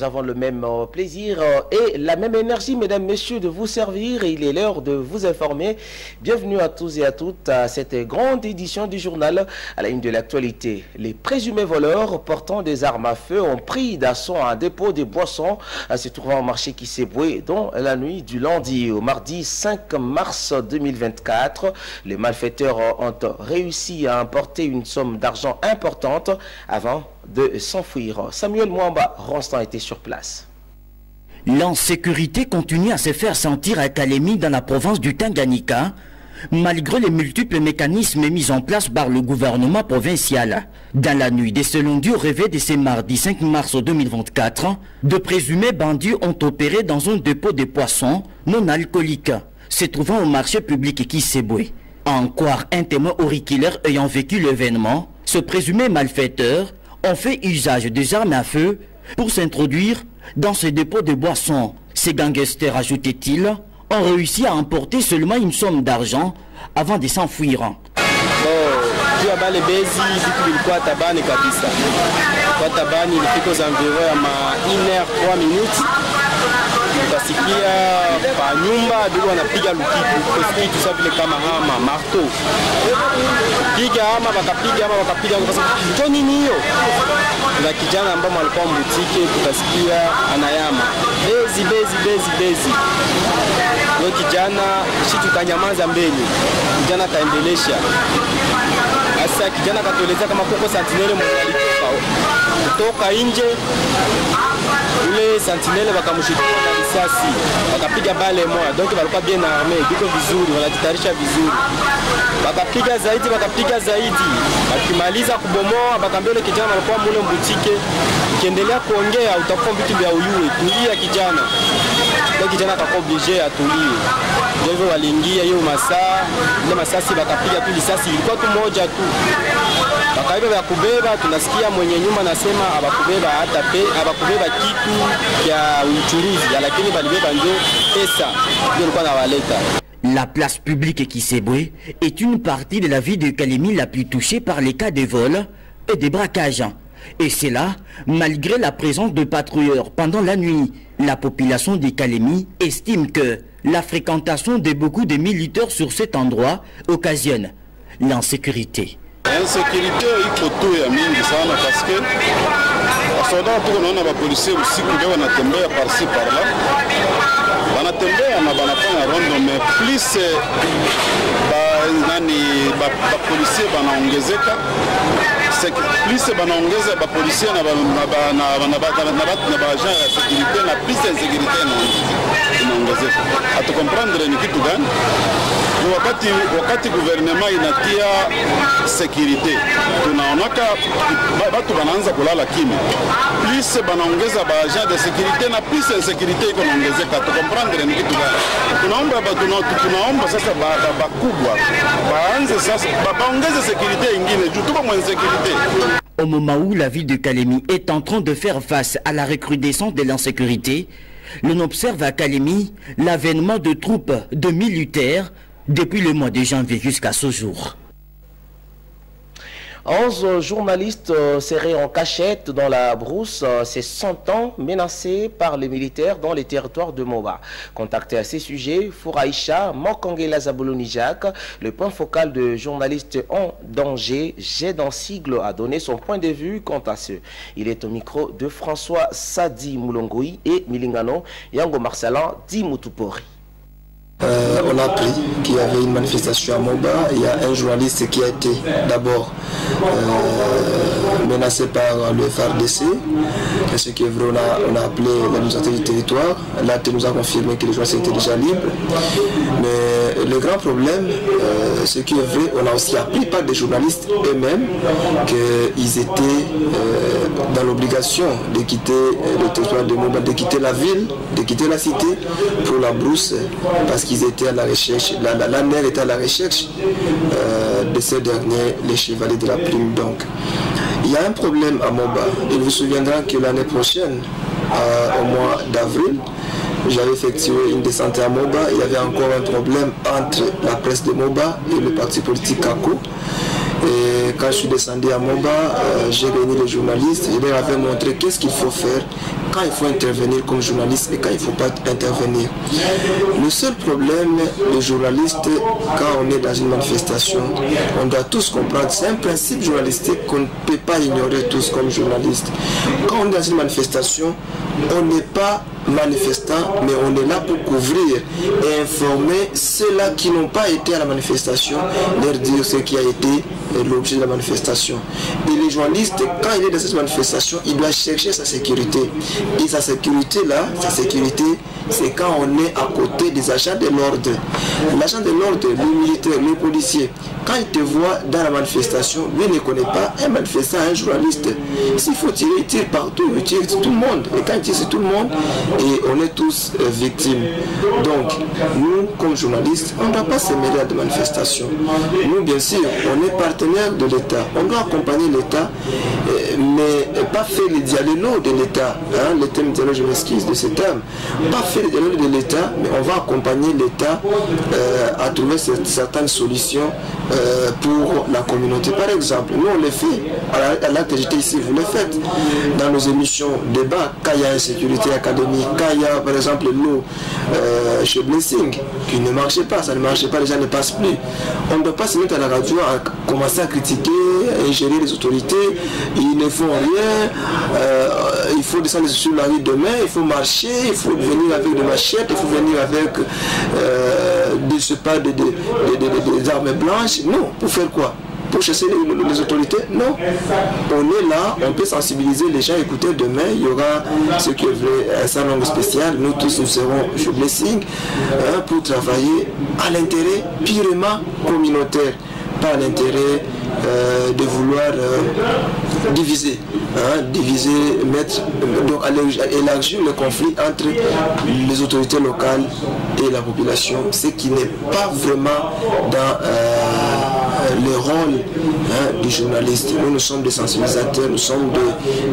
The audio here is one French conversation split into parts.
nous avons le même plaisir et la même énergie, mesdames, messieurs, de vous servir. Et il est l'heure de vous informer. Bienvenue à tous et à toutes à cette grande édition du journal à la une de l'actualité. Les présumés voleurs portant des armes à feu ont pris d'assaut un dépôt de boissons se trouvant au marché Kisebwe dans la nuit du lundi au mardi 5 mars 2024. Les malfaiteurs ont réussi à emporter une somme d'argent importante avant de s'enfuir. Samuel Mwamba Ronstan était sur place. L'insécurité continue à se faire sentir à Kalemi dans la province du Tanganyika, malgré les multiples mécanismes mis en place par le gouvernement provincial. Dans la nuit de ce lundi au réveil de ce mardi 5 mars 2024, de présumés bandits ont opéré dans un dépôt de poissons non alcooliques se trouvant au marché public Kisebwe. À en croire un témoin auriculaire ayant vécu l'événement, ce présumé malfaiteur ont fait usage des armes à feu pour s'introduire dans ce dépôt de boissons. Ces gangsters, ajoutait-il, ont réussi à emporter seulement une somme d'argent avant de s'enfuir. Utasikia pa nyumba ndio wanapiga lukitu sasa vile kama hama marto piga ama wakapiga kwa sababu ndio nini hiyo. Na kijana ambaye alikuwa mbutike tutasikia anayama bezi ndio kijana shitu kanyamaza mbele, kijana kaendelesha. Sasa kijana katueleza kama kuko sentinelle mwanalikufa kutoka nje, ule sentinelle wakamshitua na risasi wakapiga bale moja, donc walikuwa bien armé, biko vizuri, wanajitayarisha vizuri, wakapiga zaidi, wakimaliza kubomoa bakambele kijana alikuwa mule mbutike, kiendelea kuongea utakuwa vitu vya uyue, tulia kijana. Ndio kijana akakuwa obligé atulie, ndio waliingia hiyo masaa, ile masasi wakapiga tu risasi, ilikuwa tu moja tu. Bakaiba ya kubeba, tunasikia mwenye nyuma nasema abakubeba hata abakubeba kitu ya uchuruzi, lakini balibeba ndio pesa ndio alikuwa anawaleta. La place publique Kisebwe est une partie de la ville de Kalemi la plus touchée par les cas de vol et de braquage. Et c'est là, malgré la présence de patrouilleurs pendant la nuit. La population de Kalemi estime que la fréquentation de beaucoup de militaires sur cet endroit occasionne l'insécurité. L'insécurité iko tu ya mingi sana parce que wasoda tuko naona ba policiers usiku ndio wanatembea par-ci par-là, wanatembea na banafanya rondo, mais plus ba policiers banaongezeka, plus banaongeza ba policiers na ba agent ya sécurité, na plus insécurité inaongezeka. Atu comprendre ni kitu gani? Wakati gouvernement inatia sécurité, tunaonaka batu banaanza kulala kimya, plus banaongeza ba agent de sécurité na plus insécurité iko naongezeka. Tu comprendre ni kitu gani? Tunaomba sasa bakubwa baanze sasa baongeze sécurité ingine juu tuko mwa insécurité. Au moment où la ville de Kalemi est en train de faire face à la recrudescence de l'insécurité, l'on observe à Kalemi l'avènement de troupes de militaires depuis le mois de janvier jusqu'à ce jour. 11 journalistes serrés en cachette dans la brousse ces 100 ans menacés par les militaires dans les territoires de Moba. Contacté à ces sujets, Fouraïcha Mokangela Zabolonijak, le point focal de journalistes en danger, Gédan Sigle, a donné son point de vue quant à ce. Il est au micro de François Sadi Moulongoui et Milingano Yango Marsalan Dimutupori. On a appris qu'il y avait une manifestation à Moba. Il y a un journaliste qui a été d'abord menacé par le FARDC. Ce qui est vrai, on a appelé l'administrateur du territoire. Là, tu nous a confirmé que les journalistes étaient déjà libres. Mais le grand problème, ce qui est vrai, on a aussi appris par des journalistes eux-mêmes qu'ils étaient dans l'obligation de quitter le territoire de Moba, de quitter la ville, de quitter la cité pour la brousse, parce qu'ils étaient à la recherche, la mère était à la recherche de ces derniers, les chevaliers de la plume. Donc, il y a un problème à Moba. Il vous souviendra que l'année prochaine, au mois d'avril, j'avais effectué une descente à Moba. Il y avait encore un problème entre la presse de Moba et le parti politique Kako. Et quand je suis descendu à Moba, j'ai réuni les journalistes, je leur avais montré qu'est-ce qu'il faut faire quand il faut intervenir comme journaliste et quand il ne faut pas intervenir. Le seul problème, les journalistes, quand on est dans une manifestation, on doit tous comprendre, c'est un principe journalistique qu'on ne peut pas ignorer tous comme journalistes. Quand on est dans une manifestation, on n'est pas manifestant, mais on est là pour couvrir et informer ceux-là qui n'ont pas été à la manifestation, leur dire ce qui a été l'objet de la manifestation. Et les journalistes, quand il est dans cette manifestation, il doit chercher sa sécurité. Et sa sécurité là, c'est quand on est à côté des agents de l'ordre. L'agent de l'ordre, le militaire, le policier, quand il te voit dans la manifestation, lui ne connaît pas un manifestant, un journaliste. S'il faut tirer, il tire partout, il tire sur tout le monde. Et quand il tire sur tout le monde, et on est tous victimes. Donc, nous, comme journalistes, on ne doit pas se mêler à des manifestations. Nous, bien sûr, on est partenaire de l'État. On doit accompagner l'État, mais pas faire les dialogues de l'État. Hein, le thème dialogue, je m'excuse de ce terme. Pas faire les dialogues de l'État, mais on va accompagner l'État à trouver certaines solutions pour la communauté. Par exemple, nous, on le fait. À l'acte j'étais ici, vous le faites. Dans nos émissions débat, quand il y a insécurité académique, quand il y a par exemple l'eau chez Blessing qui ne marchait pas, ça ne marchait pas, les gens ne passent plus. On ne doit pas se mettre à la radio à commencer à critiquer, à ingérer les autorités, ils ne font rien, il faut descendre sur la rue demain, il faut marcher, il faut venir avec des machettes, il faut venir avec des armes blanches. Non, pour faire quoi? Pour chasser les autorités? Non. On est là, on peut sensibiliser les gens. Écoutez, demain, il y aura ce qui est un salon spécial. Nous tous, nous serons chez Blessing pour travailler à l'intérêt purement communautaire, pas à l'intérêt de vouloir diviser. Mettre, donc élargir le conflit entre les autorités locales et la population, ce qui n'est pas vraiment dans le rôle du journaliste. Nous sommes des sensibilisateurs, nous sommes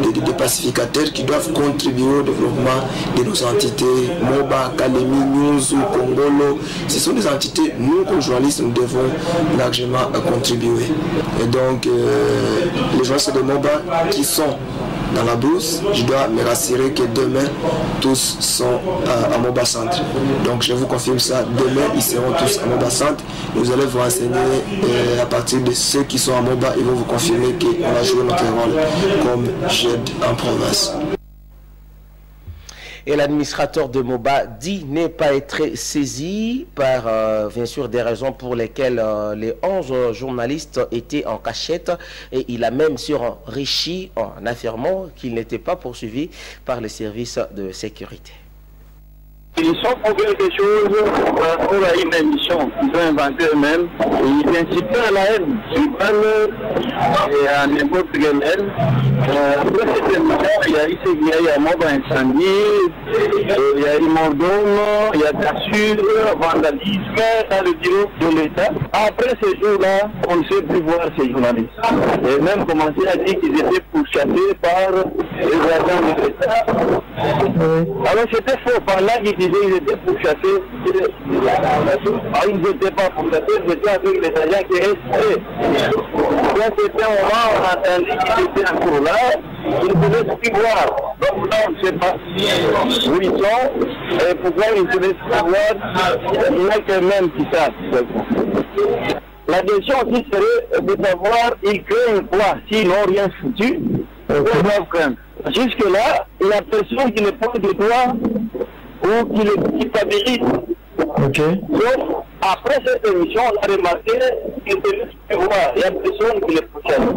des pacificateurs qui doivent contribuer au développement de nos entités. Moba, Kalemi, Nyunzu, Kongolo, ce sont des entités, nous comme journalistes, nous devons largement contribuer. Et donc, les journalistes de Moba qui sont dans la brousse, je dois me rassurer que demain, tous sont à Moba Centre. Donc je vous confirme ça, demain, ils seront tous à Moba Centre. Nous allons vous renseigner à partir de ceux qui sont à Moba, ils vont vous confirmer qu'on a joué notre rôle comme JED en province. Et l'administrateur de Moba dit ne pas être saisi par, bien sûr, des raisons pour lesquelles les 11 journalistes étaient en cachette. Et il a même enrichi en affirmant qu'ils n'étaient pas poursuivis par les services de sécurité. Ils sont pour quelque chose pour une émission qu'ils ont inventée eux-mêmes. Ils incitaient à la haine, et à n'importe quelle haine. Après cette émission, il y a eu Moba incendie, il y a eu Mordome, il y a cassure, vandalisme dans le bureau de l'État. Après ces jours-là, on ne sait plus voir ces journalistes. Et même commencé à dire qu'ils étaient pourchassés par les agents de l'État. Alors c'était faux, par là qu'ils disaient qu'ils étaient pourchassés. Ils n'étaient pas pourchassés, ils étaient avec les agents qui restaient. Quand c'était un moment, on a entendu qu'ils étaient encore là, ils ne pouvaient plus voir. Donc là, on ne sait pas où ils sont et pourquoi ils ne se laissent pas voir. Il n'y a qu'eux-mêmes qui savent. La question aussi serait de savoir, ils craignent quoi? S'ils n'ont rien foutu, ils doivent craindre. Jusque-là, il n'y a personne qui ne prend de droit ou qui le culpabilise. Okay. Donc, après cette émission, on a remarqué qu'il n'y a personne qui le pourchasse.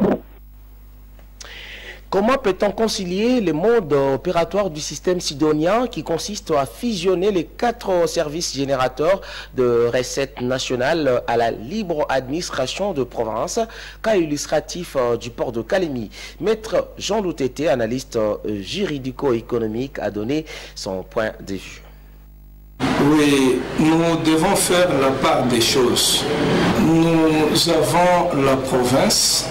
Comment peut-on concilier le mode opératoire du système sidonien qui consiste à fusionner les 4 services générateurs de recettes nationales à la libre administration de province? Cas illustratif du port de Kalemi. Maître Jean Loutété, analyste juridico-économique, a donné son point de vue. Oui, nous devons faire la part des choses. Nous avons la province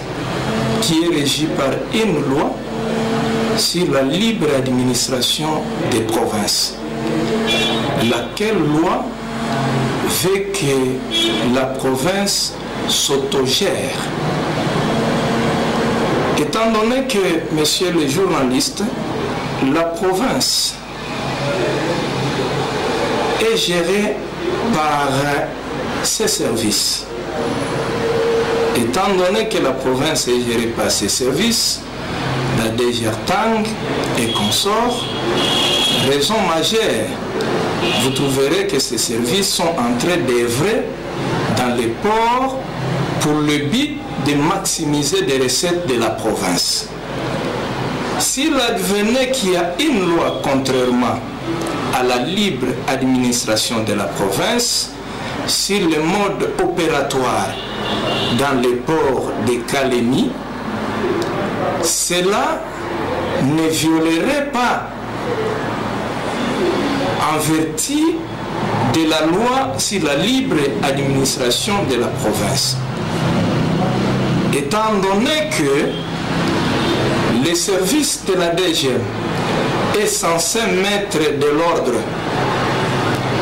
qui est régie par une loi sur la libre administration des provinces. Laquelle loi veut que la province s'autogère Étant donné que, messieurs les journalistes, la province est gérée par ses services. Étant donné que la province est gérée par ses services, la DGRTANG et consorts, raison majeure, vous trouverez que ces services sont en train d'œuvrer dans les ports pour le but de maximiser les recettes de la province. S'il advenait qu'il y a une loi contrairement à la libre administration de la province, sur le mode opératoire dans les ports de Kalemi, cela ne violerait pas en vertu de la loi sur la libre administration de la province. Étant donné que les services de la DGM est censé mettre de l'ordre,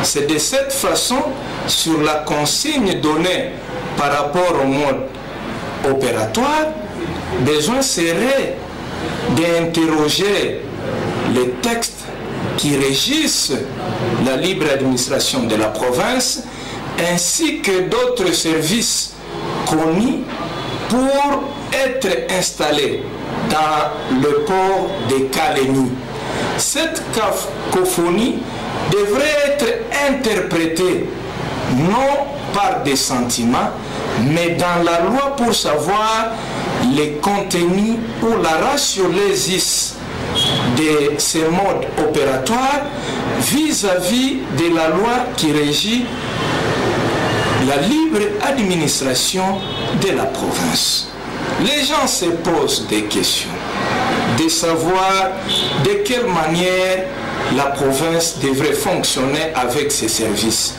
c'est de cette façon, sur la consigne donnée par rapport au mode opératoire, besoin serait d'interroger les textes qui régissent la libre administration de la province ainsi que d'autres services connus pour être installés dans le port de Kalemi. Cette cacophonie devrait être interprétée non par des sentiments, mais dans la loi pour savoir les contenus ou la ratiolésis de ces modes opératoires vis-à-vis de la loi qui régit la libre administration de la province. Les gens se posent des questions, de savoir de quelle manière la province devrait fonctionner avec ses services.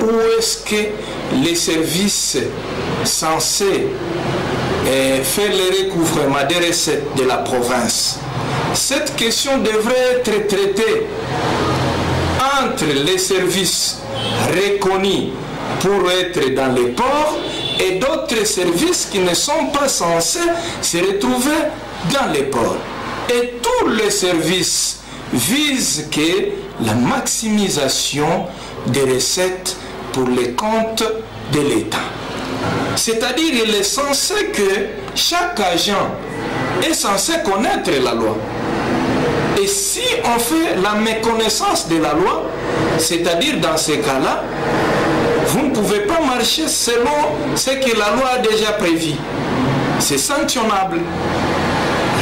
Où est-ce que les services censés faire le recouvrement des recettes de la province? Cette question devrait être traitée entre les services reconnus pour être dans les ports et d'autres services qui ne sont pas censés se retrouver dans les ports. Et tous les services visent que la maximisation des recettes pour les comptes de l'État. C'est-à-dire qu'il est censé que chaque agent est censé connaître la loi. Et si on fait la méconnaissance de la loi, c'est-à-dire dans ces cas-là, vous ne pouvez pas marcher selon ce que la loi a déjà prévu. C'est sanctionnable.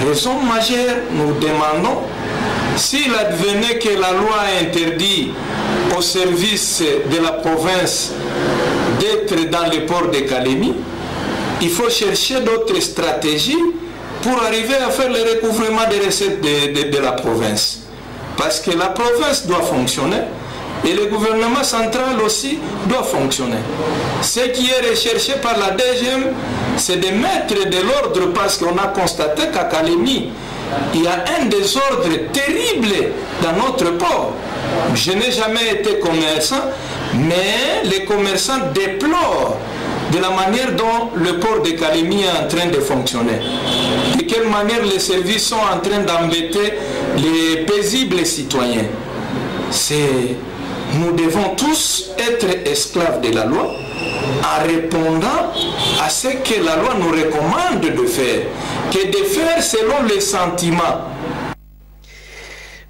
Raison majeure, nous demandons, s'il advenait que la loi interdit au service de la province d'être dans le port de Kalemi, il faut chercher d'autres stratégies pour arriver à faire le recouvrement des recettes de la province. Parce que la province doit fonctionner et le gouvernement central aussi doit fonctionner. Ce qui est recherché par la DGM, c'est de mettre de l'ordre parce qu'on a constaté qu'à Kalemi, il y a un désordre terrible dans notre port. Je n'ai jamais été commerçant, mais les commerçants déplorent de la manière dont le port de Kalemi est en train de fonctionner. De quelle manière les services sont en train d'embêter les paisibles citoyens. Nous devons tous être esclaves de la loi en répondant à ce que la loi nous recommande de faire, que de faire selon les sentiments.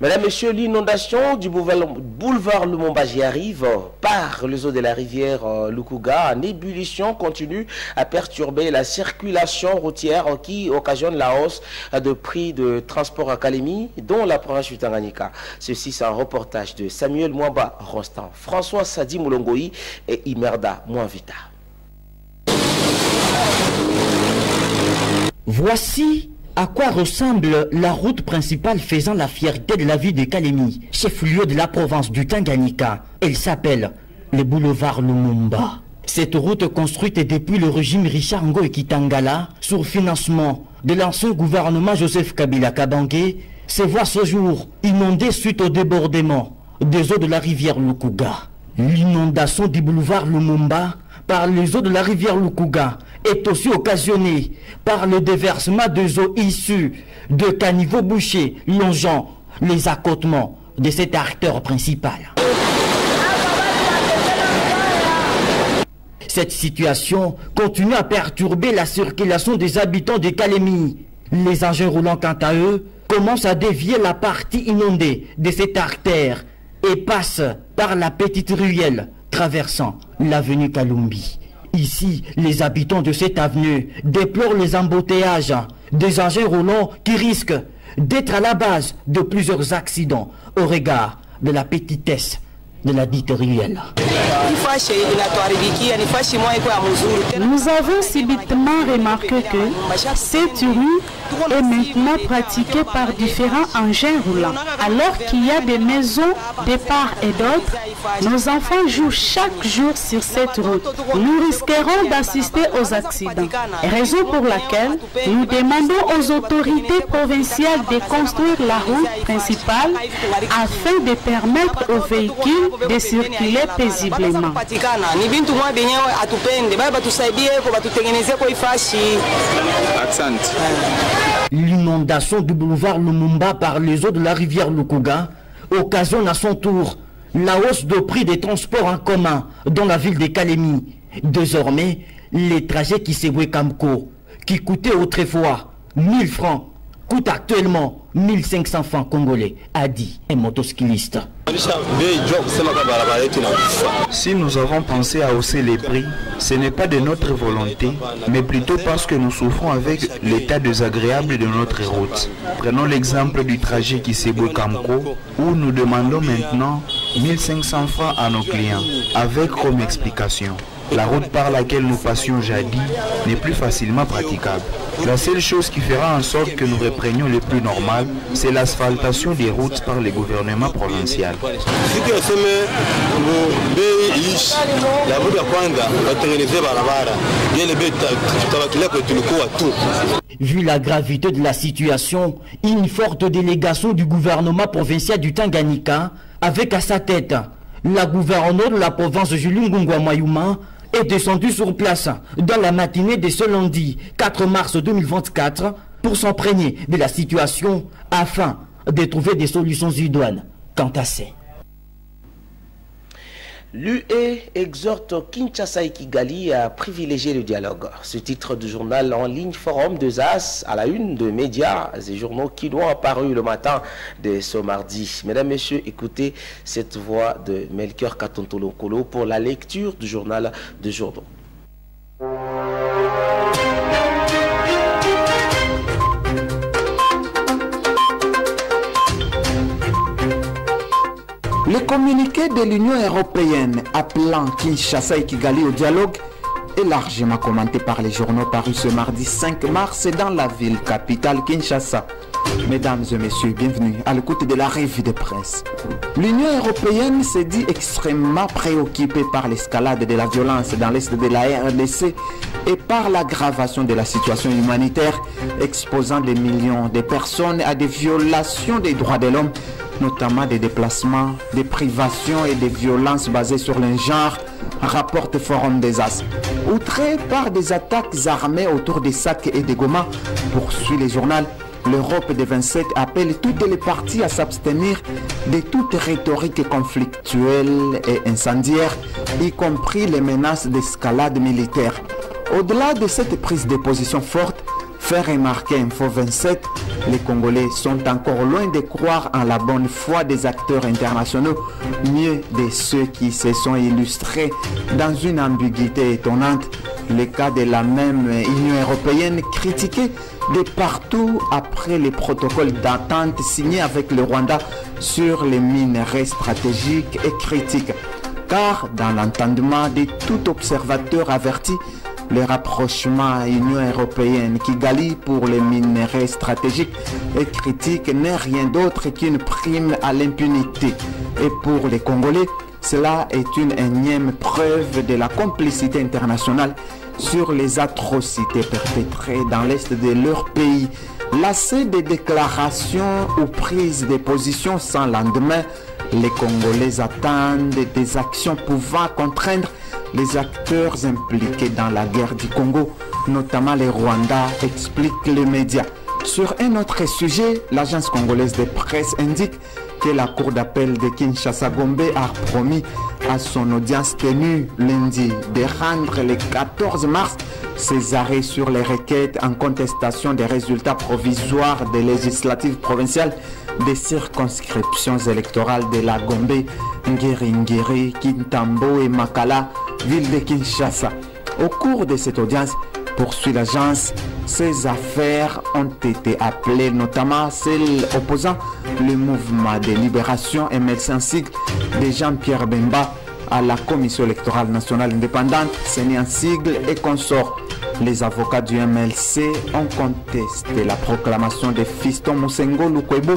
Mesdames, Messieurs, l'inondation du boulevard Lumumbashi arrive par les eaux de la rivière Lukuga en ébullition continue à perturber la circulation routière qui occasionne la hausse de prix de transport à Kalemi, dont la province du Tanganyika. Ceci, c'est un reportage de Samuel Mwamba Ronstan, François Sadi Moulongoï et Imerda Mouanvita. Voici à quoi ressemble la route principale faisant la fierté de la ville de Kalemi, chef-lieu de la province du Tanganyika. Elle s'appelle le boulevard Lumumba. Cette route construite depuis le régime Richard Ngoyi Kitangala, sur financement de l'ancien gouvernement Joseph Kabila Kabange, se voit ce jour inondée suite au débordement des eaux de la rivière Lukuga. L'inondation du boulevard Lumumba par les eaux de la rivière Lukuga est aussi occasionné par le déversement de eaux issues de caniveaux bouchés longeant les accotements de cet artère principal. Cette situation continue à perturber la circulation des habitants de Kalemi. Les engins roulants, quant à eux, commencent à dévier la partie inondée de cette artère et passent par la petite ruelle traversant l'avenue Kalumbi. Ici, les habitants de cette avenue déplorent les embouteillages des engins roulants qui risquent d'être à la base de plusieurs accidents au regard de la petitesse de la dite ruelle. Nous avons subitement remarqué que cette rue est maintenant pratiquée par différents engins roulants. Alors qu'il y a des maisons de part et d'autre, nos enfants jouent chaque jour sur cette route. Nous risquerons d'assister aux accidents. Raison pour laquelle nous demandons aux autorités provinciales de construire la route principale afin de permettre aux véhicules de circuler paisiblement. L'inondation du boulevard Lumumba par les eaux de la rivière Lukuga occasionne à son tour la hausse de prix des transports en commun dans la ville de Kalemi. Désormais, les trajets Kisebwe-Kamko, qui coûtaient autrefois 1000 francs, coûtent actuellement 1500 francs congolais, a dit un motocycliste. Si nous avons pensé à hausser les prix, ce n'est pas de notre volonté, mais plutôt parce que nous souffrons avec l'état désagréable de notre route. Prenons l'exemple du trajet Kisebwe-Kamko, où nous demandons maintenant 1500 francs à nos clients, avec comme explication: la route par laquelle nous passions jadis n'est plus facilement praticable. La seule chose qui fera en sorte que nous reprenions le plus normal, c'est l'asphaltation des routes par le gouvernement provincial. Vu la gravité de la situation, une forte délégation du gouvernement provincial du Tanganyika, avec à sa tête la gouverneure de la province Julie Ngungwa Mayuma, est descendu sur place dans la matinée de ce lundi 4 mars 2024 pour s'imprégner de la situation afin de trouver des solutions idoines quant à ça. L'UE exhorte Kinshasa et Kigali à privilégier le dialogue. Ce titre du journal en ligne Forum de ZAS à la une de médias et journaux qui l'ont apparu le matin de ce mardi. Mesdames, Messieurs, écoutez cette voix de Melchior Katontolo-Kolo pour la lecture du journal de journaux. Le communiqué de l'Union européenne appelant Kinshasa et Kigali au dialogue est largement commenté par les journaux parus ce mardi 5 mars dans la ville capitale Kinshasa. Mesdames et messieurs, bienvenue à l'écoute de la revue de presse. L'Union européenne s'est dit extrêmement préoccupée par l'escalade de la violence dans l'est de la RDC et par l'aggravation de la situation humanitaire, exposant des millions de personnes à des violations des droits de l'homme, notamment des déplacements, des privations et des violences basées sur le genre, rapporte Forum des As. Outré par des attaques armées autour des Sacs et des Goma, poursuit le journal, l'Europe des 27 appelle toutes les parties à s'abstenir de toute rhétorique conflictuelle et incendiaire, y compris les menaces d'escalade militaire. Au-delà de cette prise de position forte, fait remarquer Info 27, les Congolais sont encore loin de croire en la bonne foi des acteurs internationaux, mieux de ceux qui se sont illustrés dans une ambiguïté étonnante. Le cas de la même Union européenne critiquée de partout après les protocoles d'entente signés avec le Rwanda sur les minerais stratégiques et critiques. Car dans l'entendement de tout observateur averti, le rapprochement Union européenne Kigali pour les minerais stratégiques et critiques n'est rien d'autre qu'une prime à l'impunité. Et pour les Congolais, cela est une énième preuve de la complicité internationale sur les atrocités perpétrées dans l'est de leur pays. Lassés des déclarations ou prises de position sans lendemain, les Congolais attendent des actions pouvant contraindre les acteurs impliqués dans la guerre du Congo notamment les Rwandais, expliquent les médias. Sur un autre sujet, l'agence congolaise de presse indique que la cour d'appel de Kinshasa-Gombe a promis à son audience tenue lundi de rendre le 14 mars ses arrêts sur les requêtes en contestation des résultats provisoires des législatives provinciales des circonscriptions électorales de la Gombe, Ngiri, Kintambo et Makala, ville de Kinshasa. Au cours de cette audience, poursuit l'agence, ces affaires ont été appelées, notamment celles opposant le mouvement de libération MLC en sigle de Jean-Pierre Bemba à la Commission électorale nationale indépendante, CENI en sigle et consorts. Les avocats du MLC ont contesté la proclamation de Fiston Moussengo Lukwebo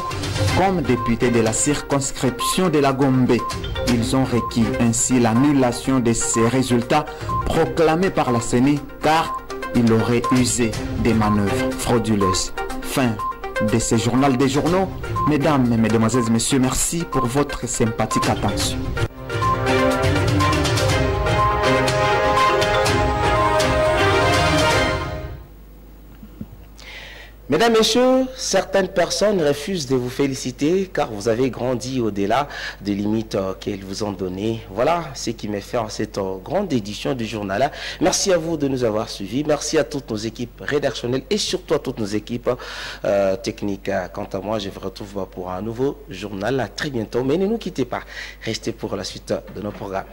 comme député de la circonscription de la Gombe. Ils ont requis ainsi l'annulation de ces résultats proclamés par la CENI car il aurait usé des manœuvres frauduleuses. Fin de ce journal des journaux. Mesdames, Mesdemoiselles, Messieurs, merci pour votre sympathique attention. Mesdames, Messieurs, certaines personnes refusent de vous féliciter car vous avez grandi au-delà des limites qu'elles vous ont données. Voilà ce qui met fin à cette grande édition du journal. Merci à vous de nous avoir suivis. Merci à toutes nos équipes rédactionnelles et surtout à toutes nos équipes techniques. Quant à moi, je vous retrouve pour un nouveau journal très bientôt. Mais ne nous quittez pas. Restez pour la suite de nos programmes.